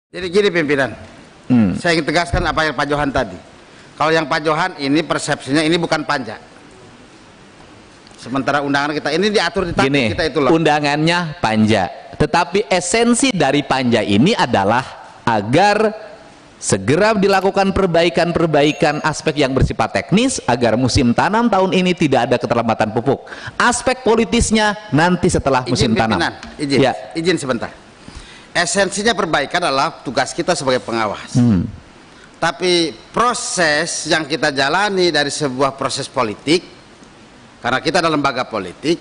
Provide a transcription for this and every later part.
Jadi gini pimpinan, saya ingin tegaskan apa yang Pak Johan tadi. Kalau yang Pak Johan ini persepsinya ini bukan panja. Sementara undangan kita ini diatur di tatip kita itu loh. Undangannya panja, tetapi esensi dari panja ini adalah agar segera dilakukan perbaikan-perbaikan aspek yang bersifat teknis agar musim tanam tahun ini tidak ada keterlambatan pupuk. Aspek politisnya nanti setelah musim tanam. Izin sebentar. Esensinya perbaikan adalah tugas kita sebagai pengawas. Tapi proses yang kita jalani dari sebuah proses politik, karena kita adalah lembaga politik,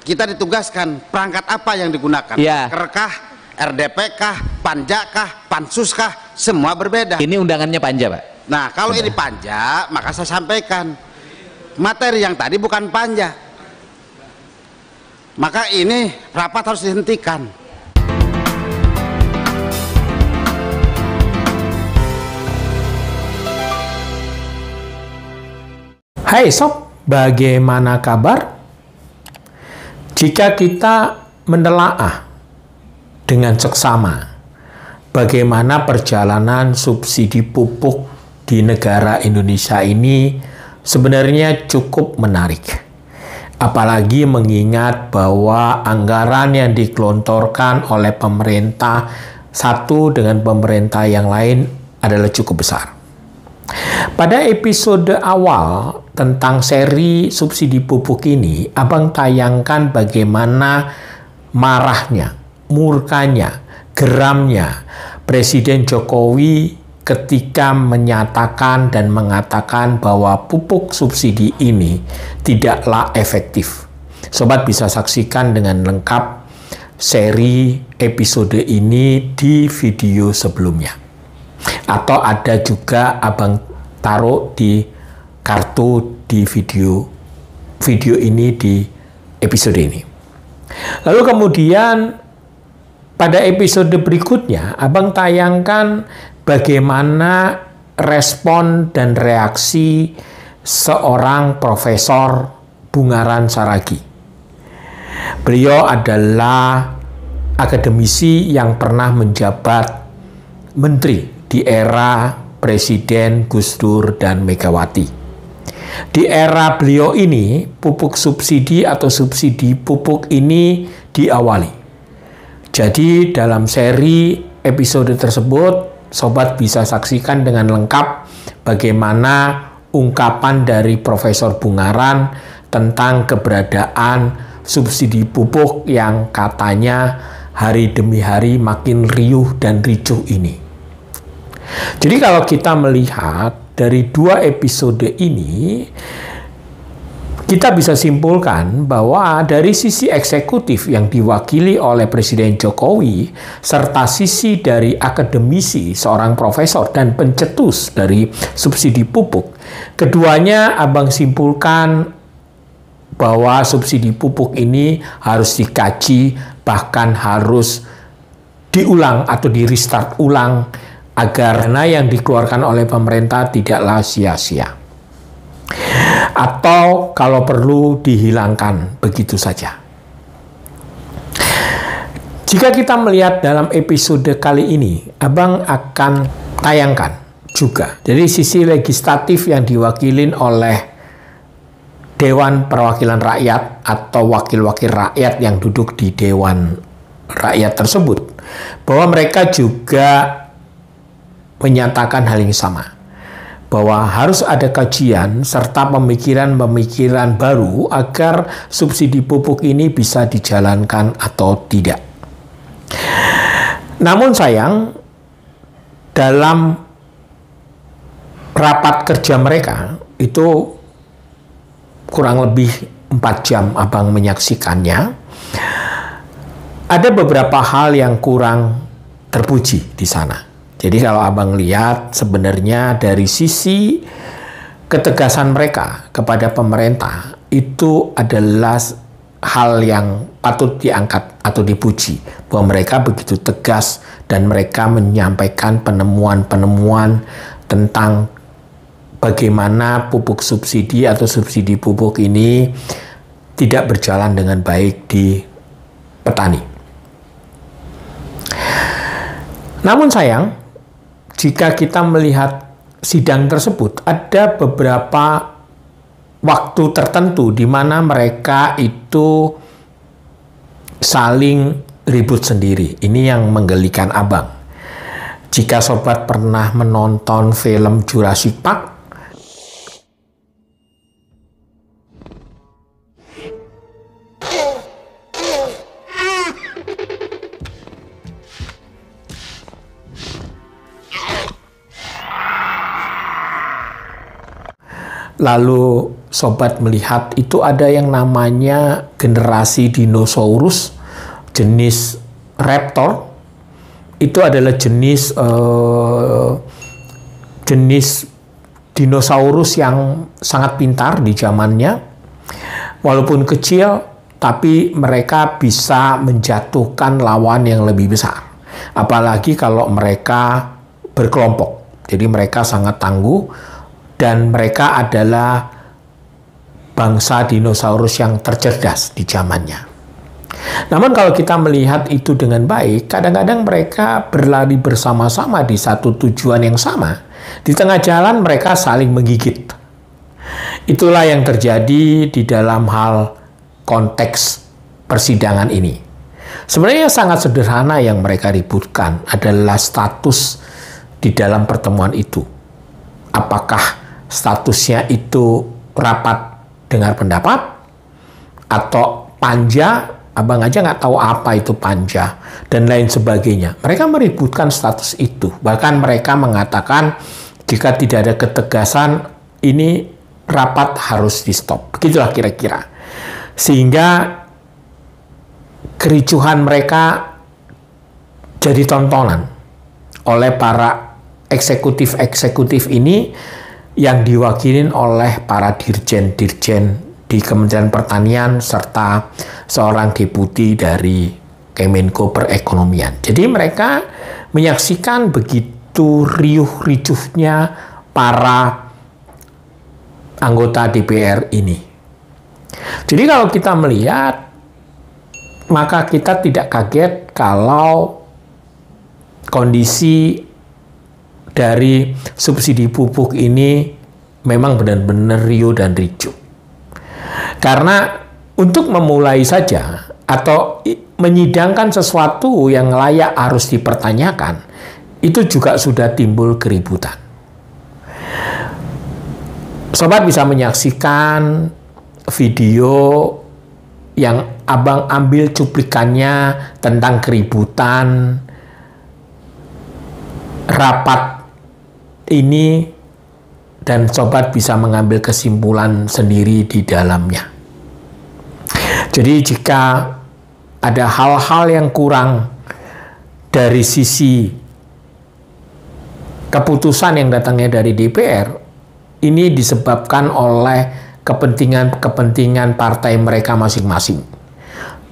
kita ditugaskan perangkat apa yang digunakan. Kerkah, RDP kah, panja kah, pansus kah, semua berbeda. Ini undangannya panja, Pak. Nah, kalau ini panja, maka saya sampaikan materi yang tadi bukan panja. Maka ini rapat harus dihentikan. Hai sob, bagaimana kabar? Jika kita menelaah dengan seksama bagaimana perjalanan subsidi pupuk di negara Indonesia ini sebenarnya cukup menarik. Apalagi mengingat bahwa anggaran yang digelontorkan oleh pemerintah satu dengan pemerintah yang lain adalah cukup besar. Pada episode awal tentang seri subsidi pupuk ini, Abang tayangkan bagaimana marahnya, murkanya, geramnya Presiden Jokowi ketika menyatakan dan mengatakan bahwa pupuk subsidi ini tidaklah efektif. Sobat bisa saksikan dengan lengkap seri episode ini di video sebelumnya. Atau ada juga Abang taruh di kartu di video ini di episode ini. Lalu kemudian pada episode berikutnya Abang tayangkan bagaimana respon dan reaksi seorang Profesor Bungaran Saragi. Beliau adalah akademisi yang pernah menjabat menteri di era Presiden Gus Dur dan Megawati. Di era beliau ini, pupuk subsidi atau subsidi pupuk ini diawali. Jadi dalam seri episode tersebut, sobat bisa saksikan dengan lengkap bagaimana ungkapan dari Profesor Bungaran tentang keberadaan subsidi pupuk yang katanya hari demi hari makin riuh dan ricuh ini. Jadi kalau kita melihat dari dua episode ini, kita bisa simpulkan bahwa dari sisi eksekutif yang diwakili oleh Presiden Jokowi, serta sisi dari akademisi, seorang profesor dan pencetus dari subsidi pupuk, keduanya Abang simpulkan bahwa subsidi pupuk ini harus dikaji, bahkan harus diulang atau di-restart ulang, agar dana yang dikeluarkan oleh pemerintah tidaklah sia-sia. Atau kalau perlu dihilangkan begitu saja. Jika kita melihat dalam episode kali ini, Abang akan tayangkan juga dari sisi legislatif yang diwakilin oleh Dewan Perwakilan Rakyat atau wakil-wakil rakyat yang duduk di Dewan Rakyat tersebut, bahwa mereka juga menyatakan hal yang sama, bahwa harus ada kajian serta pemikiran-pemikiran baru agar subsidi pupuk ini bisa dijalankan atau tidak. Namun sayang, dalam rapat kerja mereka itu kurang lebih 4 jam Abang menyaksikannya, ada beberapa hal yang kurang terpuji di sana. Jadi kalau Abang lihat sebenarnya dari sisi ketegasan mereka kepada pemerintah itu adalah hal yang patut diangkat atau dipuji, bahwa mereka begitu tegas dan mereka menyampaikan penemuan-penemuan tentang bagaimana pupuk subsidi atau subsidi pupuk ini tidak berjalan dengan baik di petani. Namun sayang, jika kita melihat sidang tersebut, ada beberapa waktu tertentu di mana mereka itu saling ribut sendiri. Ini yang menggelikan Abang. Jika sobat pernah menonton film Jurassic Park, lalu sobat melihat itu ada yang namanya generasi dinosaurus jenis raptor. Itu adalah jenis dinosaurus yang sangat pintar di zamannya. Walaupun kecil, tapi mereka bisa menjatuhkan lawan yang lebih besar. Apalagi kalau mereka berkelompok. Jadi mereka sangat tangguh dan mereka adalah bangsa dinosaurus yang tercerdas di zamannya. Namun kalau kita melihat itu dengan baik, kadang-kadang mereka berlari bersama-sama di satu tujuan yang sama. Di tengah jalan mereka saling menggigit. Itulah yang terjadi di dalam hal konteks persidangan ini. Sebenarnya sangat sederhana yang mereka ributkan adalah status di dalam pertemuan itu. Apakah statusnya itu rapat dengar pendapat atau panja? Abang aja nggak tahu apa itu panja dan lain sebagainya. Mereka meributkan status itu. Bahkan mereka mengatakan jika tidak ada ketegasan, ini rapat harus di stop. Begitulah kira-kira. Sehingga kericuhan mereka jadi tontonan oleh para eksekutif-eksekutif ini yang diwakilin oleh para dirjen-dirjen di Kementerian Pertanian serta seorang deputi dari Kemenko Perekonomian. Jadi mereka menyaksikan begitu riuh-ricuhnya para anggota DPR ini. Jadi kalau kita melihat, maka kita tidak kaget kalau kondisi dari subsidi pupuk ini memang benar-benar riuh dan ricuh. Karena untuk memulai saja atau menyidangkan sesuatu yang layak harus dipertanyakan, itu juga sudah timbul keributan. Sobat bisa menyaksikan video yang Abang ambil cuplikannya tentang keributan rapat ini, dan sobat bisa mengambil kesimpulan sendiri di dalamnya. Jadi jika ada hal-hal yang kurang dari sisi keputusan yang datangnya dari DPR, ini disebabkan oleh kepentingan-kepentingan partai mereka masing-masing.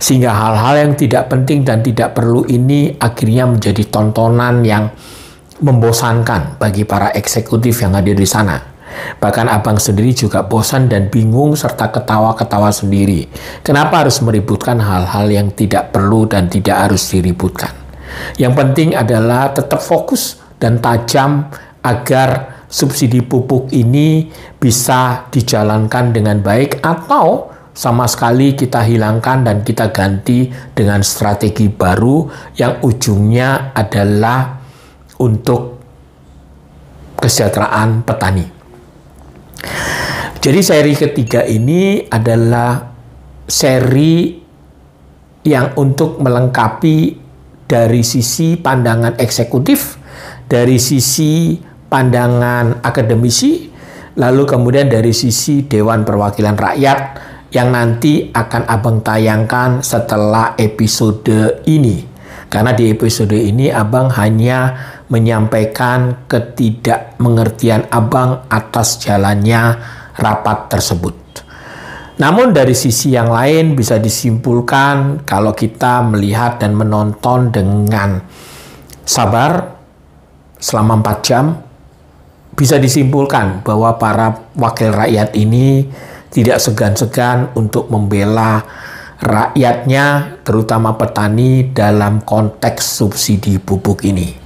Sehingga hal-hal yang tidak penting dan tidak perlu ini akhirnya menjadi tontonan yang membosankan bagi para eksekutif yang hadir di sana. Bahkan Abang sendiri juga bosan dan bingung serta ketawa-ketawa sendiri. Kenapa harus meributkan hal-hal yang tidak perlu dan tidak harus diributkan? Yang penting adalah tetap fokus dan tajam agar subsidi pupuk ini bisa dijalankan dengan baik atau sama sekali kita hilangkan dan kita ganti dengan strategi baru yang ujungnya adalah untuk kesejahteraan petani. Jadi seri ketiga ini adalah seri yang untuk melengkapi dari sisi pandangan eksekutif, dari sisi pandangan akademisi, lalu kemudian dari sisi Dewan Perwakilan Rakyat yang nanti akan Abang tayangkan setelah episode ini. Karena di episode ini Abang hanya menyampaikan ketidakmengertian Abang atas jalannya rapat tersebut. Namun dari sisi yang lain bisa disimpulkan kalau kita melihat dan menonton dengan sabar selama 4 jam, bisa disimpulkan bahwa para wakil rakyat ini tidak segan-segan untuk membela rakyatnya, terutama petani dalam konteks subsidi pupuk ini.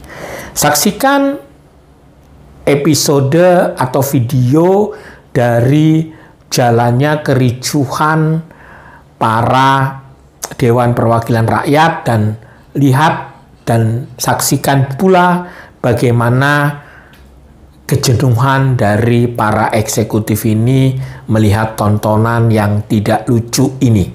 Saksikan episode atau video dari jalannya kericuhan para Dewan Perwakilan Rakyat dan lihat dan saksikan pula bagaimana kejenuhan dari para eksekutif ini melihat tontonan yang tidak lucu ini.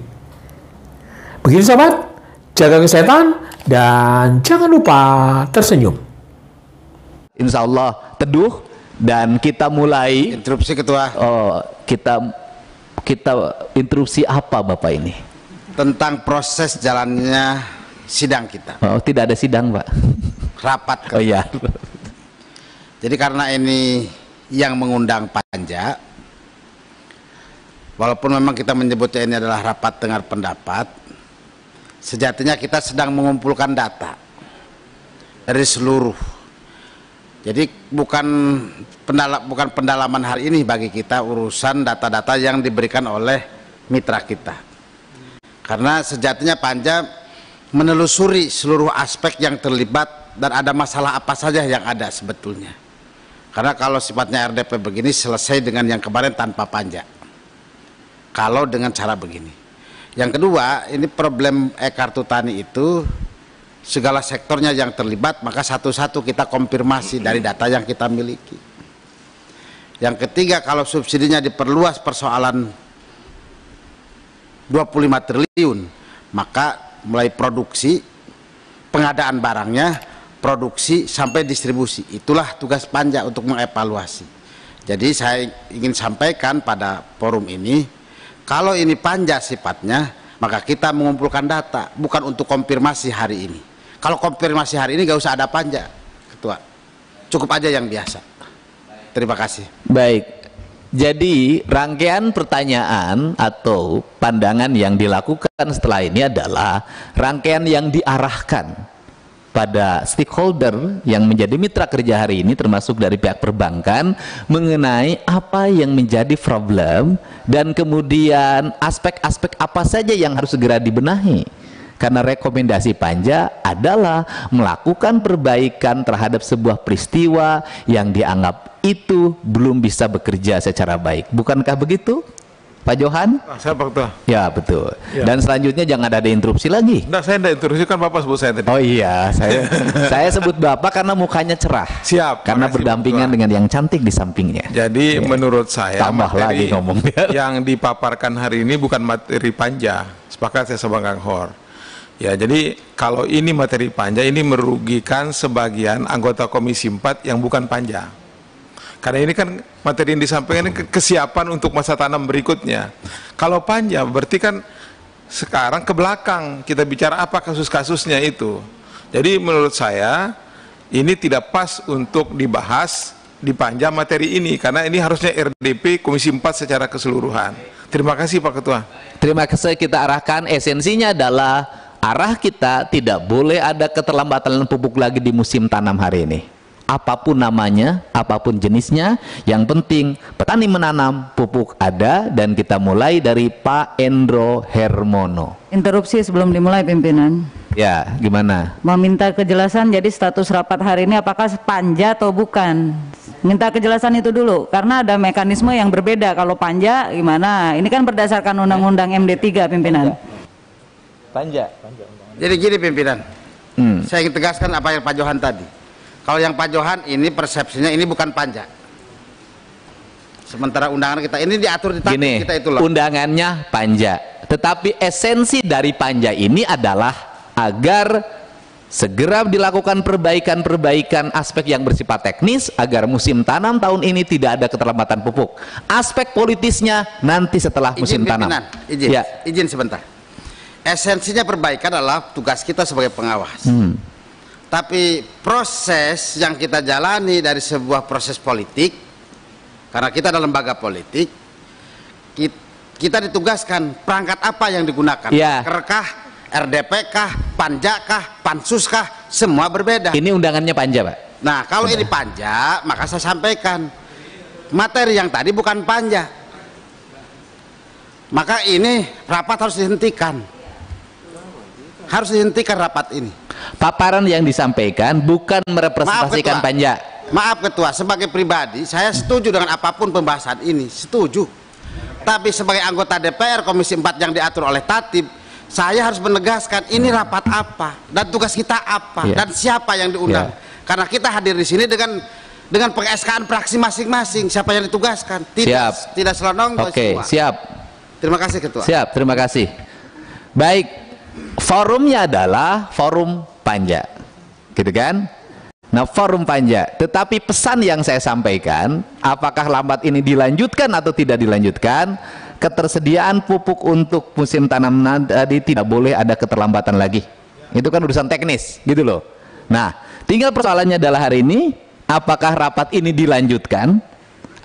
Begitu sobat, jaga kesehatan dan jangan lupa tersenyum. Insya Allah teduh dan kita mulai. Interupsi Ketua. Oh, kita interupsi apa Bapak ini? Tentang proses jalannya sidang kita. Oh, tidak ada sidang Pak. Rapat. Oh iya. Jadi karena ini yang mengundang panja, walaupun memang kita menyebutnya ini adalah rapat dengar pendapat, sejatinya kita sedang mengumpulkan data dari seluruh. Jadi bukan pendalaman hari ini bagi kita urusan data-data yang diberikan oleh mitra kita. Karena sejatinya panja menelusuri seluruh aspek yang terlibat dan ada masalah apa saja yang ada sebetulnya. Karena kalau sifatnya RDP begini selesai dengan yang kemarin tanpa panja. Kalau dengan cara begini. Yang kedua, ini problem e-kartu tani itu segala sektornya yang terlibat, maka satu-satu kita konfirmasi dari data yang kita miliki. Yang ketiga, kalau subsidinya diperluas persoalan 25 triliun, maka mulai produksi, pengadaan barangnya, produksi sampai distribusi, itulah tugas panja untuk mengevaluasi. Jadi saya ingin sampaikan pada forum ini, kalau ini panja sifatnya, maka kita mengumpulkan data, bukan untuk konfirmasi hari ini. Kalau konfirmasi hari ini gak usah ada panja, Ketua, cukup aja yang biasa. Terima kasih. Baik, jadi rangkaian pertanyaan atau pandangan yang dilakukan setelah ini adalah rangkaian yang diarahkan pada stakeholder yang menjadi mitra kerja hari ini, termasuk dari pihak perbankan, mengenai apa yang menjadi problem dan kemudian aspek-aspek apa saja yang harus segera dibenahi. Karena rekomendasi panja adalah melakukan perbaikan terhadap sebuah peristiwa yang dianggap itu belum bisa bekerja secara baik. Bukankah begitu, Pak Johan? Saya Pak Ketua. Ya betul. Ya. Dan selanjutnya jangan ada interupsi lagi. Enggak, saya tidak interupsi, kan Bapak sebut saya tadi. Oh iya, saya sebut Bapak karena mukanya cerah. Siap. Karena makasih, berdampingan dengan yang cantik di sampingnya. Jadi menurut saya Tambah lagi ngomong. yang dipaparkan hari ini bukan materi panja. Sepakat saya sama Kang Hor. Ya, jadi kalau ini materi panja, ini merugikan sebagian anggota Komisi 4 yang bukan panja. Karena ini kan materi yang disampaikan ini kesiapan untuk masa tanam berikutnya. Kalau panja berarti kan sekarang ke belakang kita bicara apa kasus-kasusnya itu. Jadi menurut saya ini tidak pas untuk dibahas di panja materi ini, karena ini harusnya RDP Komisi 4 secara keseluruhan. Terima kasih Pak Ketua. Terima kasih, kita arahkan esensinya adalah arah kita tidak boleh ada keterlambatan pupuk lagi di musim tanam hari ini. Apapun namanya, apapun jenisnya, yang penting petani menanam, pupuk ada, dan kita mulai dari Pak Endro Hermono. Interupsi sebelum dimulai pimpinan. Ya, gimana? Meminta kejelasan, jadi status rapat hari ini apakah panja atau bukan? Minta kejelasan itu dulu, karena ada mekanisme yang berbeda. Kalau panja gimana? Ini kan berdasarkan Undang-Undang MD 3 pimpinan. Panja. Jadi gini pimpinan, saya ingin tegaskan apa yang Pak Johan tadi. Kalau yang Pak Johan ini persepsinya ini bukan panja. Sementara undangan kita ini diatur di tatip kita itu loh. Undangannya panja, tetapi esensi dari panja ini adalah agar segera dilakukan perbaikan-perbaikan aspek yang bersifat teknis agar musim tanam tahun ini tidak ada keterlambatan pupuk. Aspek politisnya nanti setelah musim tanam. Izin sebentar. Esensinya perbaikan adalah tugas kita sebagai pengawas. Tapi proses yang kita jalani dari sebuah proses politik, karena kita adalah lembaga politik, kita ditugaskan perangkat apa yang digunakan. Kerkah, RDP kah, panja kah, pansus kah, semua berbeda. Ini undangannya panja, Pak. Nah, kalau ini panja, maka saya sampaikan materi yang tadi bukan panja. Maka ini rapat harus dihentikan. Harus dihentikan rapat ini. paparan yang disampaikan bukan merepresentasikan panja. Maaf Ketua, sebagai pribadi saya setuju dengan apapun pembahasan ini, setuju. Tapi sebagai anggota DPR Komisi 4 yang diatur oleh Tatib, saya harus menegaskan ini rapat apa dan tugas kita apa dan siapa yang diundang. Karena kita hadir di sini dengan peng-SK-an fraksi masing-masing, siapa yang ditugaskan. Tidak selonong. Oke, siap. Terima kasih Ketua. Siap, terima kasih. Baik, forumnya adalah forum panja, gitu kan? Nah, forum panja. Tetapi pesan yang saya sampaikan, apakah lambat ini dilanjutkan atau tidak dilanjutkan, ketersediaan pupuk untuk musim tanam tadi tidak boleh ada keterlambatan lagi. Itu kan urusan teknis, gitu loh. Nah, tinggal persoalannya adalah hari ini, apakah rapat ini dilanjutkan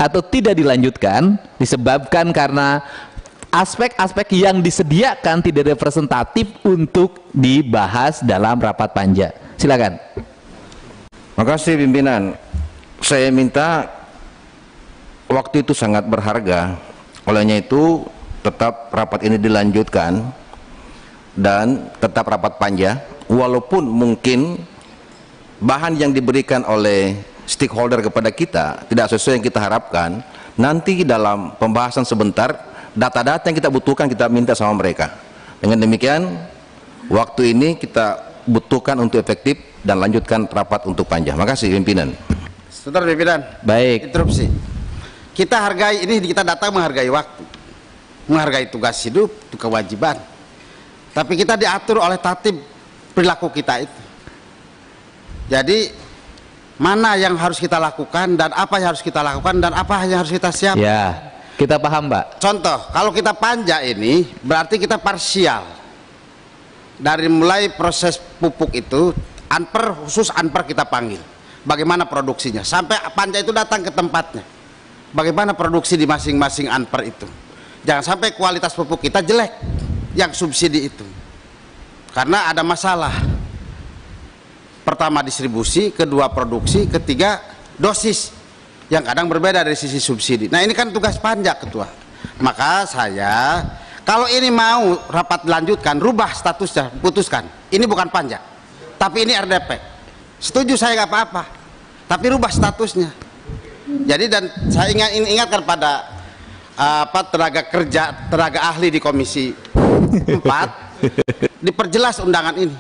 atau tidak dilanjutkan, disebabkan karena aspek-aspek yang disediakan tidak representatif untuk dibahas dalam rapat panja. Silakan. Makasih pimpinan. Saya minta, waktu itu sangat berharga, olehnya itu tetap rapat ini dilanjutkan dan tetap rapat panja, walaupun mungkin bahan yang diberikan oleh stakeholder kepada kita tidak sesuai yang kita harapkan. Nanti dalam pembahasan sebentar, data-data yang kita butuhkan kita minta sama mereka. Dengan demikian, waktu ini kita butuhkan untuk efektif dan lanjutkan rapat untuk panja. Makasih pimpinan. Saudara pimpinan, baik. Interupsi. Kita hargai ini, kita datang menghargai waktu, menghargai tugas hidup, itu kewajiban. Tapi kita diatur oleh tatib perilaku kita itu. Jadi mana yang harus kita lakukan dan apa yang harus kita lakukan dan apa yang harus kita siapkan. Ya, kita paham, Mbak. Contoh, kalau kita panja ini berarti kita parsial. Dari mulai proses pupuk itu, Anper, khusus Anper kita panggil. Bagaimana produksinya? Sampai panja itu datang ke tempatnya. Bagaimana produksi di masing-masing Anper itu? Jangan sampai kualitas pupuk kita jelek yang subsidi itu. Karena ada masalah. Pertama distribusi, kedua produksi, ketiga dosis yang kadang berbeda dari sisi subsidi. Nah, ini kan tugas panja, Ketua. Maka saya, kalau ini mau rapat dilanjutkan, rubah statusnya, putuskan. Ini bukan panja, tapi ini RDP. Setuju saya nggak apa-apa, tapi rubah statusnya. Jadi dan saya ingatkan pada tenaga ahli di Komisi 4, diperjelas undangan ini.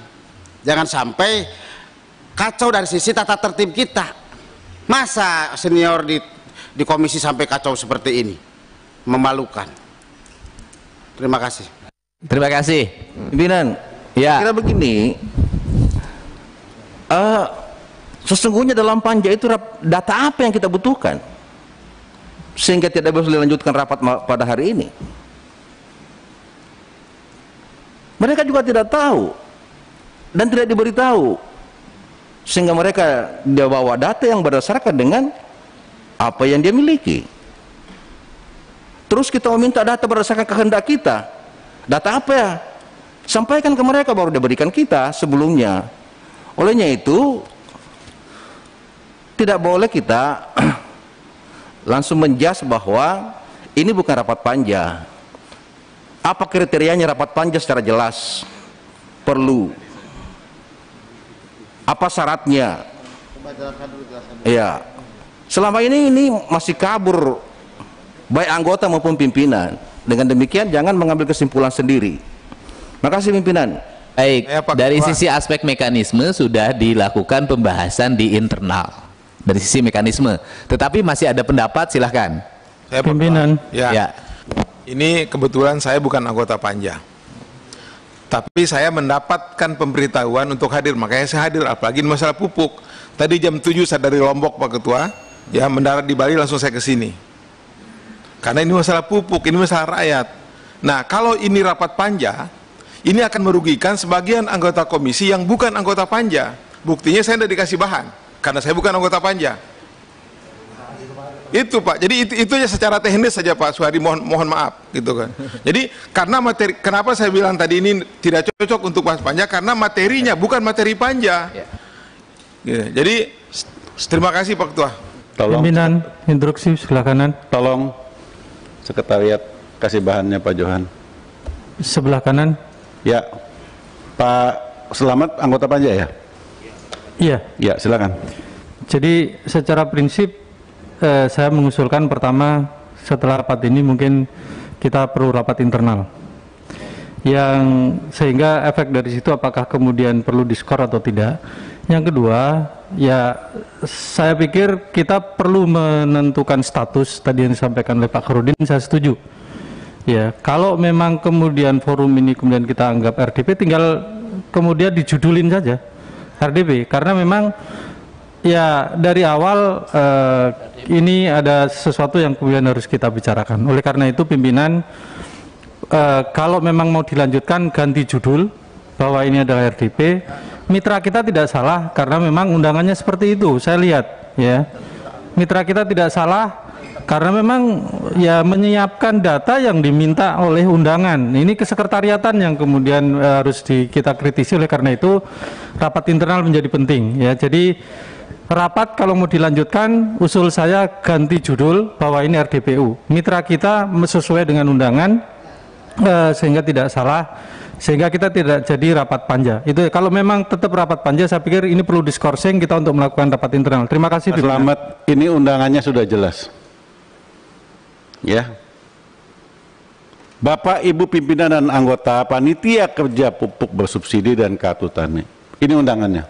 Jangan sampai kacau dari sisi tata tertib kita. Masa senior di komisi sampai kacau seperti ini? Memalukan. Terima kasih. Terima kasih. Pimpinan, ya. kira begini, sesungguhnya dalam panja itu data apa yang kita butuhkan sehingga tidak bisa dilanjutkan rapat pada hari ini? Mereka juga tidak tahu dan tidak diberitahu, sehingga mereka dia bawa data yang berdasarkan dengan apa yang dia miliki. Terus kita meminta data berdasarkan kehendak kita. Data apa ya? Sampaikan ke mereka, baru diberikan kita sebelumnya. Olehnya itu tidak boleh kita langsung menjas bahwa ini bukan rapat panja. Apa kriterianya rapat panja secara jelas? Perlu. Apa syaratnya? Ya, selama ini masih kabur baik anggota maupun pimpinan. Dengan demikian jangan mengambil kesimpulan sendiri. Makasih pimpinan. Baik, dari sisi aspek mekanisme sudah dilakukan pembahasan di internal dari sisi mekanisme. Tetapi masih ada pendapat, silahkan. Saya Pimpinan. Ya. Ini kebetulan saya bukan anggota panja. Tapi saya mendapatkan pemberitahuan untuk hadir, makanya saya hadir, apalagi di masalah pupuk. Tadi jam 7 saya dari Lombok, Pak Ketua, ya mendarat di Bali, langsung saya ke sini. Karena ini masalah pupuk, ini masalah rakyat. Nah, kalau ini rapat panja, ini akan merugikan sebagian anggota komisi yang bukan anggota panja. Buktinya saya tidak dikasih bahan, karena saya bukan anggota panja. Itu Pak, jadi itu aja secara teknis saja Pak Suhadi, mohon maaf gitu kan. Jadi karena materi, kenapa saya bilang tadi ini tidak cocok untuk bahas panja, karena materinya bukan materi panja. Gitu. Jadi terima kasih Pak Ketua. Tolong Pimpinan, instruksi sebelah kanan. tolong sekretariat kasih bahannya Pak Johan. Sebelah kanan. Ya, Pak Pak Selamat, anggota Panja ya? Iya. Ya, silakan. Jadi secara prinsip saya mengusulkan pertama setelah rapat ini mungkin kita perlu rapat internal. Yang sehingga efek dari situ apakah kemudian perlu diskor atau tidak. Yang kedua, ya saya pikir kita perlu menentukan status tadi yang disampaikan oleh Pak Khairuddin, saya setuju. Ya, kalau memang kemudian forum ini kemudian kita anggap RDP, tinggal kemudian dijudulin saja RDP, karena memang ya dari awal ini ada sesuatu yang kemudian harus kita bicarakan. Oleh karena itu pimpinan kalau memang mau dilanjutkan ganti judul bahwa ini adalah RDP. Mitra kita tidak salah karena memang undangannya seperti itu. Saya lihat ya, mitra kita tidak salah karena memang ya menyiapkan data yang diminta oleh undangan. Ini kesekretariatan yang kemudian harus kita kritisi. Oleh karena itu rapat internal menjadi penting ya. Jadi rapat kalau mau dilanjutkan, usul saya ganti judul bahwa ini RDPU. Mitra kita sesuai dengan undangan sehingga tidak salah, sehingga kita tidak jadi rapat panja. Itu kalau memang tetap rapat panja, saya pikir ini perlu diskorsing kita untuk melakukan rapat internal. Terima kasih. Pak Selamat, ini undangannya sudah jelas. Ya, Bapak Ibu pimpinan dan anggota panitia kerja pupuk bersubsidi dan kartu tani. Ini undangannya.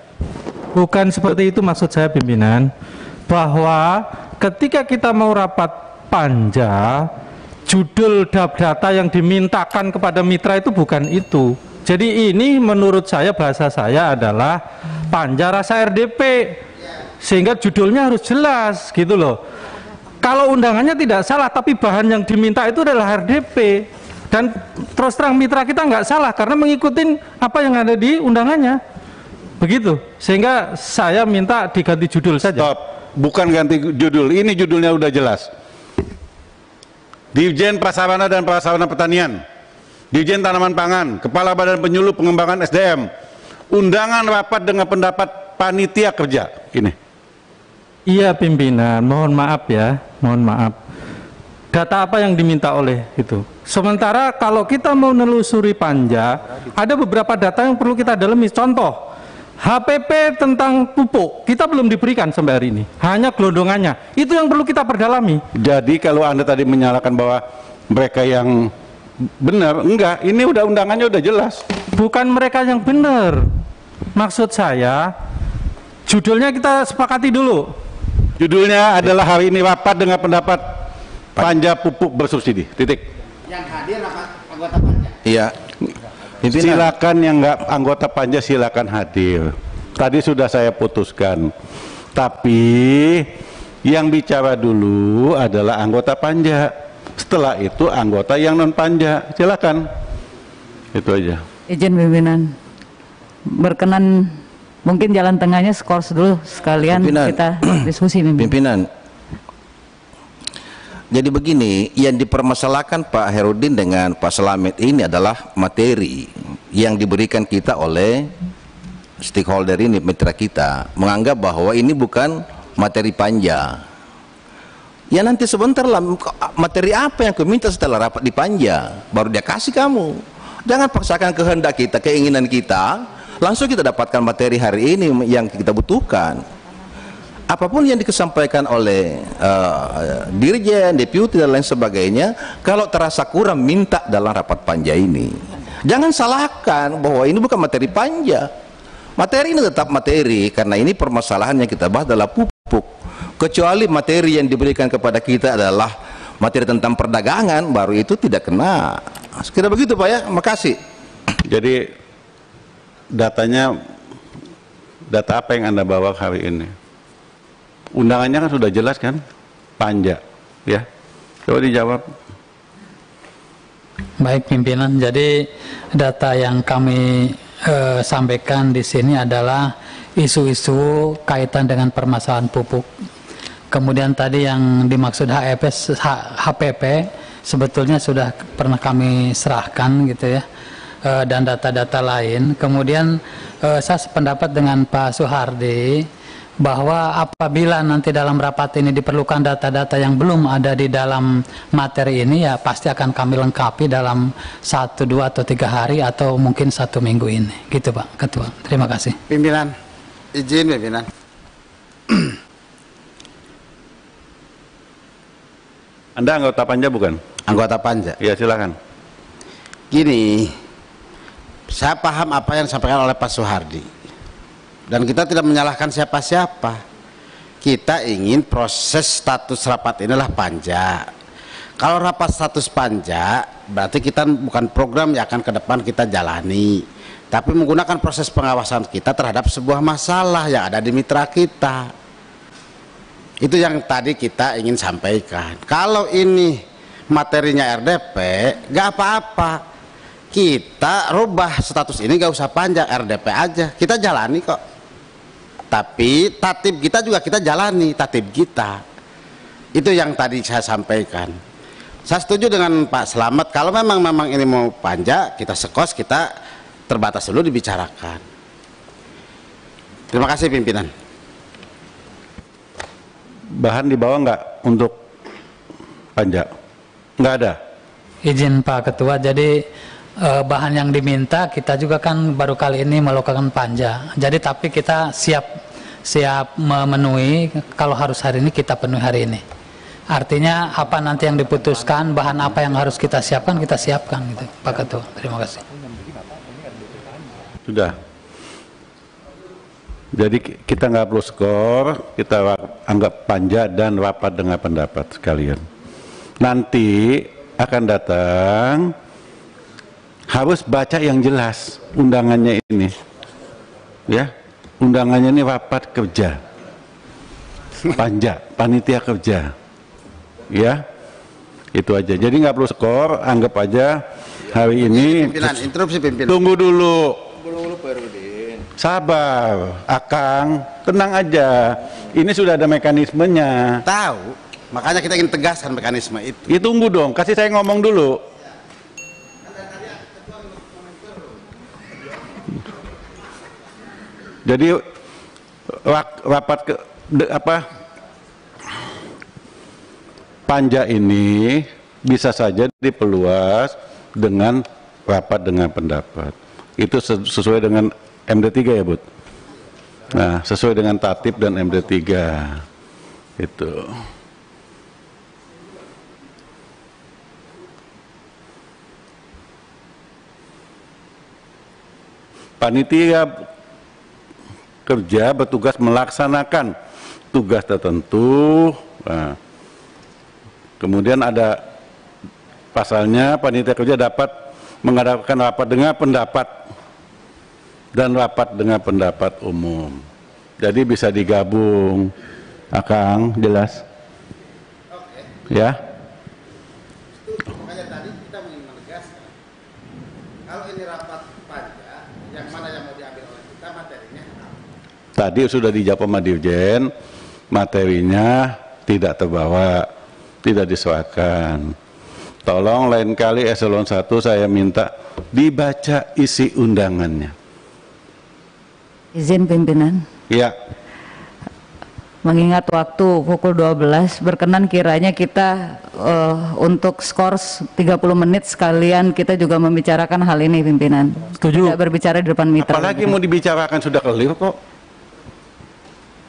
Bukan seperti itu maksud saya pimpinan, bahwa ketika kita mau rapat panja, judul data yang dimintakan kepada mitra itu bukan itu. Jadi ini menurut saya, bahasa saya adalah panja rasa RDP, sehingga judulnya harus jelas gitu loh. Kalau undangannya tidak salah, tapi bahan yang diminta itu adalah RDP, dan terus terang mitra kita nggak salah karena mengikuti apa yang ada di undangannya, begitu. Sehingga saya minta diganti judul saja. Stop, bukan ganti judul. Ini judulnya udah jelas. Dirjen Prasarana dan Prasarana Pertanian, Dirjen Tanaman Pangan, Kepala Badan Penyuluh Pengembangan SDM, undangan rapat dengan pendapat panitia kerja. Ini. Iya pimpinan, mohon maaf ya, mohon maaf. Data apa yang diminta oleh itu? Sementara kalau kita mau menelusuri panja, ada beberapa data yang perlu kita dalami. Contoh, HPP tentang pupuk, kita belum diberikan sampai hari ini. Hanya gelondongannya, itu yang perlu kita perdalami. Jadi kalau Anda tadi menyalahkan bahwa mereka yang benar, enggak, ini udah undangannya udah jelas. Bukan mereka yang benar. Maksud saya, judulnya kita sepakati dulu. Judulnya adalah hari ini rapat dengan pendapat panja pupuk bersubsidi. Titik. Yang hadir anggota panja. Iya. Silakan yang nggak anggota panja silakan hadir. Tadi sudah saya putuskan. Tapi yang bicara dulu adalah anggota panja. Setelah itu anggota yang non panja. Silakan. Itu aja. Izin pimpinan. Berkenan mungkin jalan tengahnya skors dulu sekalian pimpinan, kita diskusi pimpinan. Jadi begini, yang dipermasalahkan Pak Khairuddin dengan Pak Selamat ini adalah materi yang diberikan kita oleh stakeholder ini, mitra kita, menganggap bahwa ini bukan materi panja. Ya nanti sebentar lah, materi apa yang kau minta setelah rapat di panja, baru dia kasih kamu. Jangan paksakan kehendak kita, keinginan kita, langsung kita dapatkan materi hari ini yang kita butuhkan. Apapun yang disampaikan oleh dirjen, deputi dan lain sebagainya, kalau terasa kurang minta dalam rapat panja ini. Jangan salahkan bahwa ini bukan materi panja. Materi ini tetap materi karena ini permasalahan yang kita bahas adalah pupuk. Kecuali materi yang diberikan kepada kita adalah materi tentang perdagangan, baru itu tidak kena. Sekira begitu Pak ya, makasih. Jadi datanya, data apa yang Anda bawa hari ini? Undangannya kan sudah jelas kan? Panja, ya. Coba dijawab. Baik pimpinan, jadi data yang kami sampaikan di sini adalah isu-isu kaitan dengan permasalahan pupuk. Kemudian tadi yang dimaksud HPP sebetulnya sudah pernah kami serahkan gitu ya. Dan data-data lain. Kemudian saya sependapat dengan Pak Soehardi bahwa apabila nanti dalam rapat ini diperlukan data-data yang belum ada di dalam materi ini, ya pasti akan kami lengkapi dalam 1, 2 atau 3 hari atau mungkin 1 minggu ini, gitu Pak Ketua. Terima kasih. Pimpinan, izin pimpinan. Anda anggota panja bukan? Anggota panja. Ya silakan. Gini, saya paham apa yang disampaikan oleh Pak Soehardi. Dan kita tidak menyalahkan siapa-siapa. Kita ingin proses status rapat inilah panja. Kalau rapat status panja, berarti kita bukan program yang akan ke depan kita jalani, tapi menggunakan proses pengawasan kita terhadap sebuah masalah yang ada di mitra kita. Itu yang tadi kita ingin sampaikan. Kalau ini materinya RDP, gak apa-apa. Kita rubah status ini, gak usah panja, RDP aja. Kita jalani kok. Tapi tatib kita juga kita jalani, tatib kita. Itu yang tadi saya sampaikan. Saya setuju dengan Pak Slamet, kalau memang ini mau panja, kita sekos, kita terbatas dulu dibicarakan. Terima kasih pimpinan. Bahan dibawa nggak untuk panja? Nggak ada? Izin Pak Ketua, jadi bahan yang diminta kita juga kan baru kali ini melakukan panja. Jadi tapi kita siap memenuhi, kalau harus hari ini kita penuhi hari ini. Artinya apa nanti yang diputuskan, bahan apa yang harus kita siapkan gitu Pak Ketua. Terima kasih. Sudah. Jadi kita nggak perlu skor, kita anggap panja dan rapat dengan pendapat sekalian. Nanti akan datang, harus baca yang jelas undangannya ini, ya. Undangannya ini rapat kerja, panja, panitia kerja, ya. Itu aja. Jadi nggak perlu skor, anggap aja hari ini. Pimpinan, interupsi pimpinan. Tunggu dulu. Sabar, Akang, tenang aja. Ini sudah ada mekanismenya. Tahu, makanya kita ingin tegaskan mekanisme itu. Ya tunggu dong, kasih saya ngomong dulu. Jadi rapat panja ini bisa saja diperluas dengan rapat dengan pendapat. Itu sesuai dengan MD3 ya, Bud? Nah, sesuai dengan tatib dan MD3. Itu. Panitia kerja bertugas melaksanakan tugas tertentu. Nah, kemudian ada pasalnya, panitia kerja dapat mengadakan rapat dengan pendapat dan rapat dengan pendapat umum. Jadi bisa digabung. Akang, jelas? Ya? Makanya tadi kita ingin menegaskan, kalau ini rapat panja, yang mana yang mau diambil oleh kita materinya? Tadi sudah dijawab sama Dirjen, materinya tidak terbawa, tidak diserahkan. Tolong lain kali eselon 1 saya minta dibaca isi undangannya. Izin pimpinan. Ya. Mengingat waktu pukul 12, berkenan kiranya kita untuk skor 30 menit sekalian kita juga membicarakan hal ini pimpinan. Setuju. Tidak berbicara di depan mitra. Apalagi mau dibicarakan, sudah clear kok.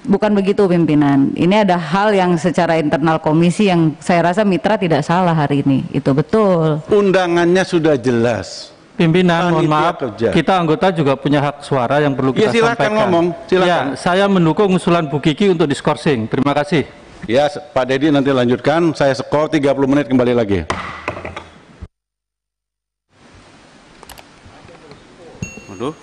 Bukan begitu pimpinan. Ini ada hal yang secara internal komisi yang saya rasa mitra tidak salah hari ini. Itu betul. Undangannya sudah jelas. Pimpinan, mohon Panitia maaf, kerja. kita anggota juga punya hak suara yang perlu kita silakan sampaikan. ngomong, silakan. Ya, saya mendukung usulan Bu Kiki untuk diskorsing. Terima kasih. Ya, Pak Dedi nanti lanjutkan. Saya skor 30 menit kembali lagi. Aduh.